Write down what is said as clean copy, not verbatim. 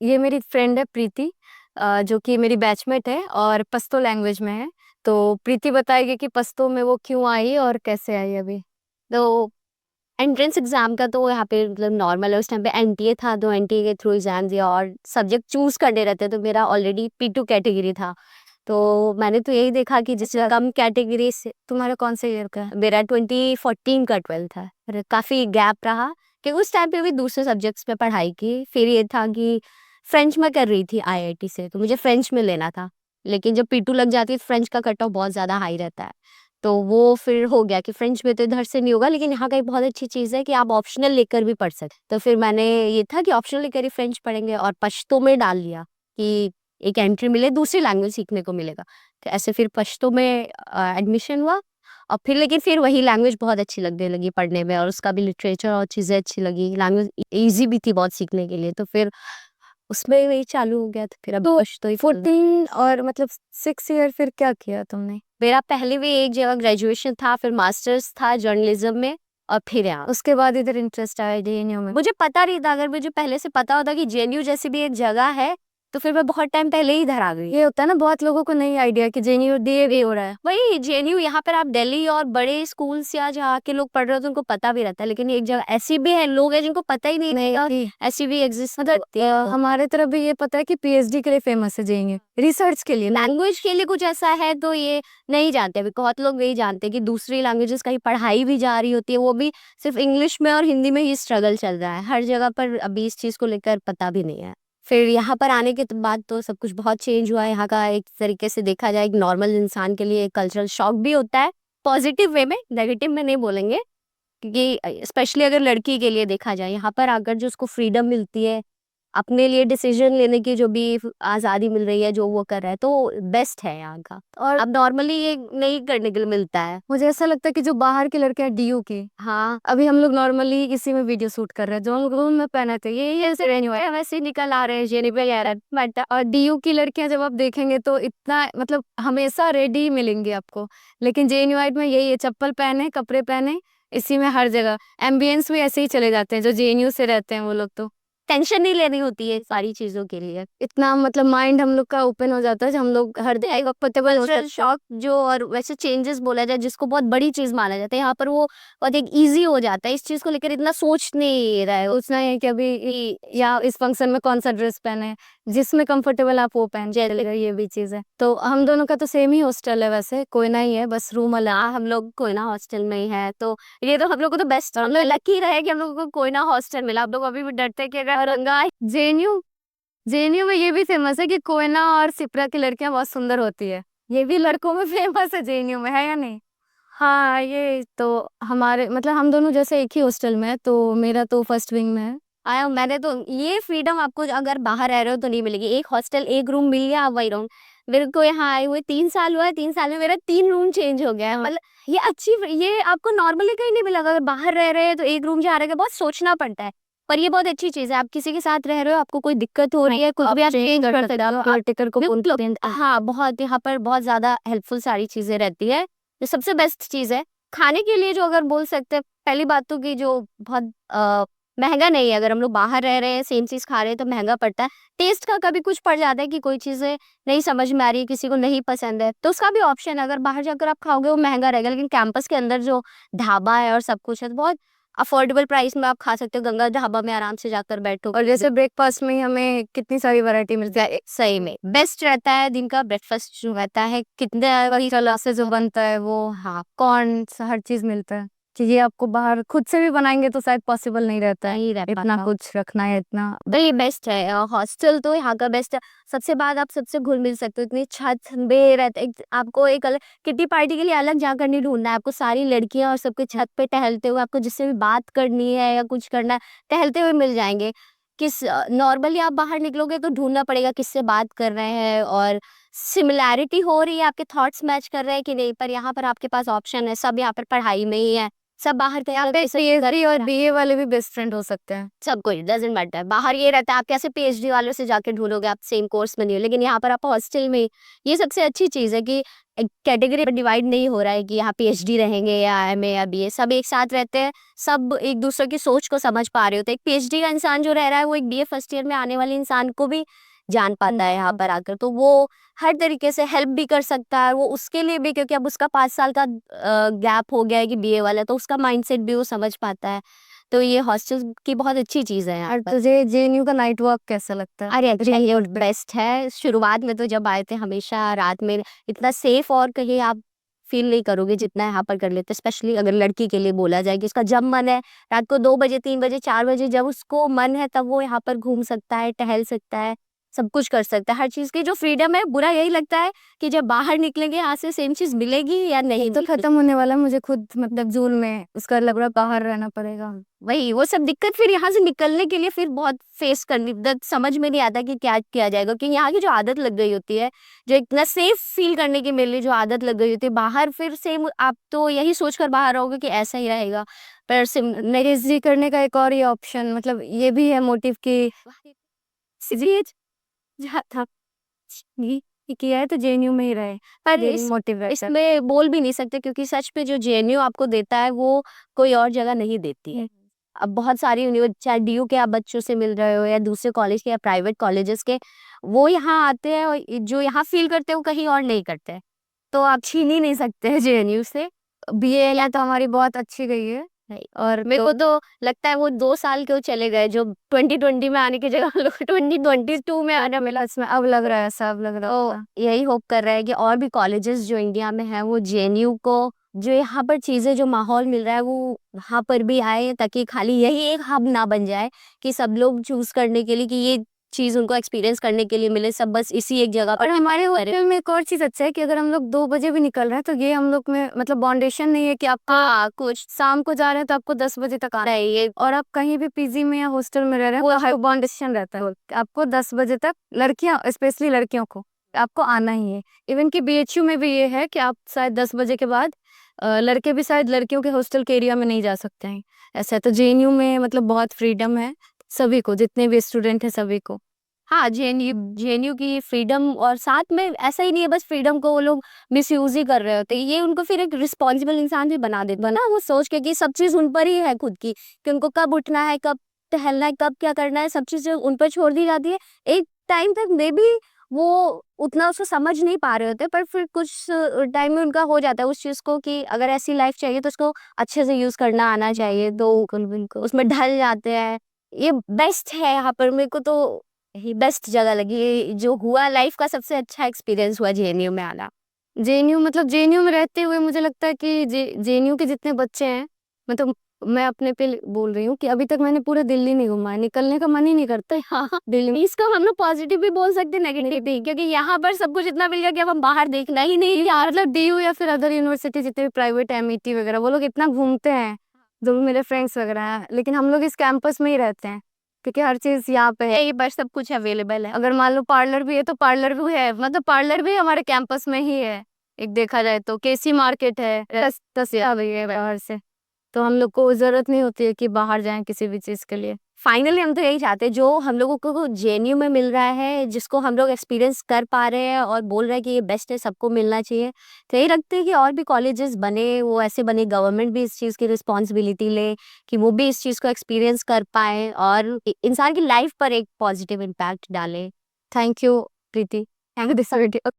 ये मेरी फ्रेंड है प्रीति, जो कि मेरी बैचमेट है और पश्तो लैंग्वेज में है। तो प्रीति बताएगी कि पश्तो में वो क्यों आई और कैसे आई अभी। तो एंट्रेंस एग्जाम का तो यहाँ पे मतलब नॉर्मल है। उस टाइम पे एनटीए था, तो एनटीए के थ्रू एग्जाम दिया और सब्जेक्ट चूज करने रहते, तो मेरा ऑलरेडी P2 कैटेगरी था। तो मैंने तो यही देखा कि जिससे कम कैटेगरी से। तुम्हारा कौन से ईयर का है? मेरा 2014 का 12 था, फिर काफी गैप रहा कि उस टाइम पे भी दूसरे सब्जेक्ट्स पे पढ़ाई की। फिर ये था कि फ्रेंच में कर रही थी आईआईटी से, तो मुझे फ्रेंच में लेना था। लेकिन जब P2 लग जाती है तो फ्रेंच का कट ऑफ बहुत ज्यादा हाई रहता है। तो वो फिर हो गया कि फ्रेंच में तो इधर से नहीं होगा, लेकिन यहाँ का एक बहुत अच्छी चीज़ है कि आप ऑप्शनल लेकर भी पढ़ सकते। तो फिर मैंने ये था कि ऑप्शनल लेकर ही फ्रेंच पढ़ेंगे, और पश्तो में डाल लिया कि एक एंट्री मिले, दूसरी लैंग्वेज सीखने को मिलेगा। तो ऐसे फिर पश्तो में एडमिशन हुआ। और फिर लेकिन फिर वही लैंग्वेज बहुत अच्छी लगने लगी पढ़ने में, और उसका भी लिटरेचर और चीज़ें अच्छी लगी। लैंग्वेज ईजी भी थी बहुत सीखने के लिए, तो फिर उसमें वही चालू हो गया। तो फिर अब तो पश्तो ही 14 और मतलब 6 ईयर फिर क्या किया तुमने? मेरा पहले भी एक जगह ग्रेजुएशन था, फिर मास्टर्स था जर्नलिज्म में, और फिर यहाँ। उसके बाद इधर इंटरेस्ट आया जेएनयू में? मुझे पता नहीं था, अगर मुझे पहले से पता होता कि जेएनयू जैसी भी एक जगह है, तो फिर मैं बहुत टाइम पहले ही इधर आ गई। ये होता है ना, बहुत लोगों को नहीं आइडिया कि जेएनयू डीएवी हो रहा है। वही जेएनयू, यहाँ पर आप दिल्ली और बड़े स्कूल्स या जहाँ के लोग पढ़ रहे हो तो उनको पता भी रहता है, लेकिन एक जगह ऐसी भी है लोग हैं जिनको पता ही नहीं नहीं था कि ऐसी भी एग्जिस्ट मतलब होती है। हमारे तरफ भी ये पता है कि पीएचडी के लिए फेमस है जेएनयू, रिसर्च के लिए। लैंग्वेज के लिए कुछ ऐसा है तो ये नहीं जानते। अभी बहुत लोग नहीं जानते कि दूसरी लैंग्वेजेस का ही पढ़ाई भी जा रही होती है, वो भी सिर्फ इंग्लिश में और हिंदी में ही स्ट्रगल चल रहा है हर जगह पर। अभी इस चीज़ को लेकर पता भी नहीं है। फिर यहाँ पर आने के बाद तो सब कुछ बहुत चेंज हुआ है। यहाँ का एक तरीके से देखा जाए, एक नॉर्मल इंसान के लिए कल्चरल शॉक भी होता है, पॉजिटिव वे में, नेगेटिव में नहीं बोलेंगे। क्योंकि स्पेशली अगर लड़की के लिए देखा जाए, यहाँ पर आकर जो उसको फ्रीडम मिलती है, अपने लिए डिसीजन लेने की जो भी आज़ादी मिल रही है, जो वो कर रहा है, तो बेस्ट है यहाँ का। और अब नॉर्मली ये नहीं करने के लिए मिलता है। मुझे ऐसा लगता है कि जो बाहर के लड़के हैं डीयू के, हाँ, अभी हम लोग नॉर्मली इसी में वीडियो शूट कर रहे हैं जो हम रूम में पहने थे, ये ऐसे रेन्यू है। वैसे ही निकल आ रहे हैं जेनी पे यार बट। और डीयू की लड़कियां जब आप देखेंगे तो इतना मतलब हमेशा रेडी मिलेंगी आपको। लेकिन जेएनयूआई में यही है, चप्पल पहने कपड़े पहने, इसी में हर जगह एम्बियंस भी ऐसे ही चले जाते हैं जो जेएनयू से रहते हैं वो लोग। तो टेंशन नहीं लेनी होती है सारी चीजों के लिए। इतना मतलब माइंड हम लोग का ओपन हो जाता है जब हम लोग हर कंफर्टेबल हो कल्चरल सकते हैं। शॉक जो, और वैसे चेंजेस बोला जाए जिसको बहुत बड़ी चीज माना जाता है, यहाँ पर वो बहुत एक इजी हो जाता है। इस चीज को लेकर इतना सोच नहीं रहा है। सोचना है कि अभी या इस फंक्शन में कौन सा ड्रेस पहने, जिसमें कंफर्टेबल आप वो पहन के जैसे चलेगा, ये भी चीज है। तो हम दोनों का तो सेम ही हॉस्टल है, वैसे कोयना ही है, बस रूम अलग। हम लोग कोयना हॉस्टल में ही है, तो ये तो हम लोग को तो बेस्ट, हम लोग लकी रहे कि हम लोग को कोयना हॉस्टल मिला। हम लोग अभी भी डरते हैं कि अगर औरंगा। जेएनयू जेएनयू में ये भी फेमस है कि कोयना और सिपरा की लड़कियां बहुत सुंदर होती है। ये भी लड़कों में फेमस है जेएनयू में, है या नहीं? हाँ, ये तो हमारे मतलब हम दोनों जैसे एक ही हॉस्टल में है, तो मेरा तो फर्स्ट विंग में है। आया मैंने तो, ये फ्रीडम आपको अगर बाहर रह रहे हो तो नहीं मिलेगी। एक हॉस्टल एक रूम मिल गया, आप वही रहो। मेरे को यहाँ आए हुए 3 साल हुआ है, 3 साल में मेरा 3 रूम चेंज हो गया है। मतलब ये अच्छी, ये आपको नॉर्मली कहीं नहीं मिलेगा। अगर बाहर रह रहे हैं तो एक रूम जा रहे हैं, बहुत सोचना पड़ता है। पर ये बहुत अच्छी चीज है, आप किसी के साथ रह रहे हो, आपको कोई दिक्कत हो रही है, कुछ भी आप चेंज कर सकते हो। केयरटेकर को फोन करते हैं। हाँ, बहुत यहाँ पर बहुत ज्यादा हेल्पफुल सारी चीजें रहती है। जो सबसे बेस्ट चीज है खाने के लिए, जो अगर बोल सकते हैं, पहली बात तो कि जो बहुत महंगा नहीं है। अगर हम लोग बाहर रह रहे हैं, सेम चीज खा रहे हैं, तो महंगा पड़ता है। टेस्ट का कभी कुछ पड़ जाता है कि कोई चीजें नहीं समझ में आ रही, किसी को नहीं पसंद है, तो उसका भी ऑप्शन है। अगर बाहर जाकर आप खाओगे वो महंगा रहेगा, लेकिन कैंपस के अंदर जो ढाबा है और सब कुछ है, तो बहुत अफोर्डेबल प्राइस में आप खा सकते हो। गंगा ढाबा में आराम से जाकर बैठो। और जैसे ब्रेकफास्ट में ही हमें कितनी सारी वैरायटी मिल जाए। सही में बेस्ट रहता है दिन का ब्रेकफास्ट जो रहता है, कितने वही चला से जो बनता है वो, हाँ, कॉर्न हर चीज मिलता है। कि ये आपको बाहर खुद से भी बनाएंगे तो शायद पॉसिबल नहीं रहता है नहीं रह इतना पाता। कुछ रखना है इतना। तो ये बेस्ट है, हॉस्टल तो यहाँ का बेस्ट है। सबसे बाद आप सबसे घुल मिल सकते हो, इतनी छत बे रहते आपको एक अलग किटी पार्टी के लिए अलग जाकर नहीं ढूंढना है आपको। सारी लड़कियां और सबके छत पे टहलते हुए, आपको जिससे भी बात करनी है या कुछ करना है, टहलते हुए मिल जाएंगे। किस नॉर्मली आप बाहर निकलोगे तो ढूंढना पड़ेगा किससे बात कर रहे हैं, और सिमिलैरिटी हो रही है, आपके थॉट्स मैच कर रहे हैं कि नहीं। पर यहाँ पर आपके पास ऑप्शन है, सब यहाँ पर पढ़ाई में ही है। सब बाहर कहीं यहाँ पे पीएचडी और बीए वाले भी बेस्ट फ्रेंड हो सकते हैं। सब कोई डजेंट मैटर। बाहर ये रहता है आप कैसे पीएचडी वालों से जाके ढूंढोगे, आप सेम कोर्स में नहीं हो, लेकिन यहाँ पर आप हॉस्टल में, ये सबसे अच्छी चीज़ है कि कैटेगरी डिवाइड नहीं हो रहा है कि यहाँ पीएचडी रहेंगे या एमए या बीए, सब एक साथ रहते हैं, सब एक दूसरे की सोच को समझ पा रहे होते हैं। एक पीएचडी का इंसान जो रह रहा है वो एक बीए फर्स्ट ईयर में आने वाले इंसान को भी जान पाता है यहाँ पर आकर, तो वो हर तरीके से हेल्प भी कर सकता है। वो उसके लिए भी, क्योंकि अब उसका 5 साल का गैप हो गया है कि बीए वाला, तो उसका माइंडसेट भी वो समझ पाता है। तो ये हॉस्टल की बहुत अच्छी चीज़ है यहाँ और पर। तुझे जेएनयू का नाइट वॉक कैसा लगता है? अरे अच्छा, ये बेस्ट है। शुरुआत में तो जब आए थे हमेशा रात में इतना सेफ और कहीं आप फील नहीं करोगे जितना यहाँ पर कर लेते, स्पेशली अगर लड़की के लिए बोला जाए कि उसका जब मन है रात को 2 बजे 3 बजे 4 बजे जब उसको मन है तब वो यहाँ पर घूम सकता है, टहल सकता है, सब कुछ कर सकता है। हर चीज़ की जो फ्रीडम है, बुरा यही लगता है कि जब बाहर निकलेंगे यहाँ से सेम चीज़ मिलेगी या नहीं। तो खत्म होने वाला है, मुझे खुद मतलब जून में उसका लग रहा है बाहर रहना पड़ेगा। वही वो सब दिक्कत फिर यहाँ से निकलने के लिए फिर बहुत फेस करनी, समझ में नहीं आता कि क्या किया जाएगा, क्योंकि यहाँ की जो आदत लग गई होती है, जो इतना सेफ फील करने के मेरे लिए जो आदत लग गई होती है, बाहर फिर सेम आप तो यही सोचकर बाहर रहोगे कि ऐसा ही रहेगा। पर पीएचडी करने का एक और ये ऑप्शन, मतलब ये भी है मोटिव की जहाँ था ये किया है तो जेएनयू में ही रहे, पर यही मोटिव रहता है। इसमें बोल भी नहीं सकते, क्योंकि सच में जो जेएनयू आपको देता है वो कोई और जगह नहीं देती है। अब बहुत सारी यूनिवर्सिटी, चाहे डीयू के आप बच्चों से मिल रहे हो या दूसरे कॉलेज के या प्राइवेट कॉलेजेस के, वो यहाँ आते हैं और जो यहाँ फील करते हैं वो कहीं और नहीं करते हैं। तो आप छीन ही नहीं सकते हैं जेएनयू से। बीए तो हमारी बहुत अच्छी गई है। और मेरे को तो लगता है वो 2 साल क्यों चले गए, जो 2020 में आने की जगह हम लोग 2022 में आना मिला। इसमें अब लग रहा है, ऐसा अब लग रहा है। तो यही होप कर रहे हैं कि और भी कॉलेजेस जो इंडिया में हैं वो जेएनयू को, जो यहाँ पर चीज़ें, जो माहौल मिल रहा है वो वहाँ पर भी आए, ताकि खाली यही एक हब ना बन जाए कि सब लोग चूज करने के लिए कि ये चीज़ उनको एक्सपीरियंस करने के लिए मिले, सब बस इसी एक जगह और पर। हमारे होटल में एक और चीज अच्छा है कि अगर हम लोग 2 बजे भी निकल रहे हैं तो ये हम लोग में मतलब बाउंडेशन नहीं है कि आपको हाँ, कुछ शाम को जा रहे हैं तो आपको 10 बजे तक आना है। नहीं, ये और आप कहीं भी पीजी में या हॉस्टल में रह रहे हैं वो बाउंडेशन रहता है कि आपको 10 बजे तक, लड़कियां स्पेशली लड़कियों को आपको आना ही है। इवन कि बीएचयू में भी ये है कि आप शायद 10 बजे के बाद लड़के भी शायद लड़कियों के हॉस्टल के एरिया में नहीं जा सकते हैं। ऐसा है, तो जेएनयू में मतलब बहुत फ्रीडम है सभी को, जितने भी स्टूडेंट हैं सभी को। हाँ, जेएनयू की फ्रीडम, और साथ में ऐसा ही नहीं है बस फ्रीडम को वो लोग मिसयूज ही कर रहे होते हैं, ये उनको फिर एक रिस्पॉन्सिबल इंसान भी बना देता है ना, वो सोच के कि सब चीज़ उन पर ही है खुद की, कि उनको कब उठना है, कब टहलना है, कब क्या करना है, सब चीज़ें उन पर छोड़ दी जाती है। एक टाइम तक मे बी वो उतना उसको समझ नहीं पा रहे होते, पर फिर कुछ टाइम में उनका हो जाता है उस चीज़ को कि अगर ऐसी लाइफ चाहिए तो उसको अच्छे से यूज़ करना आना चाहिए, तो उनको उसमें ढल जाते हैं। ये बेस्ट है यहाँ पर, मेरे को तो यही बेस्ट जगह लगी, जो हुआ लाइफ का सबसे अच्छा एक्सपीरियंस हुआ जेएनयू में आना। जेएनयू मतलब जेएनयू में रहते हुए मुझे लगता है कि जेएनयू के जितने बच्चे हैं, मतलब मैं अपने पे बोल रही हूँ कि अभी तक मैंने पूरा दिल्ली नहीं घुमा है, निकलने का मन ही नहीं करता है। हाँ, दिल्ली में इसको हम लोग पॉजिटिव भी बोल सकते हैं, नेगेटिव भी, क्योंकि यहाँ पर सब कुछ इतना मिल गया कि अब हम बाहर देखना ही नहीं यार। मतलब डीयू या फिर अदर यूनिवर्सिटी जितने भी प्राइवेट एमईटी वगैरह, वो लोग इतना घूमते हैं, जो भी मेरे फ्रेंड्स वगैरह हैं, लेकिन हम लोग इस कैंपस में ही रहते हैं क्योंकि हर चीज यहाँ पे है। यही पर सब कुछ अवेलेबल है। अगर मान लो पार्लर भी है तो पार्लर भी है, मतलब पार्लर भी हमारे कैंपस में ही है। एक देखा जाए तो केसी मार्केट है, तसिया भी है बाहर से, तो हम लोग को जरूरत नहीं होती है कि बाहर जाएं किसी भी चीज के लिए। फाइनली हम तो यही चाहते हैं, जो हम लोगों को जेएनयू में मिल रहा है, जिसको हम लोग एक्सपीरियंस कर पा रहे हैं और बोल रहे हैं कि ये बेस्ट है, सबको मिलना चाहिए। तो यही रखते हैं कि और भी कॉलेजेस बने, वो ऐसे बने, गवर्नमेंट भी इस चीज़ की रिस्पॉन्सिबिलिटी ले कि वो भी इस चीज़ को एक्सपीरियंस कर पाए और इंसान की लाइफ पर एक पॉजिटिव इम्पैक्ट डाले। Thank you Preeti, thank you this video.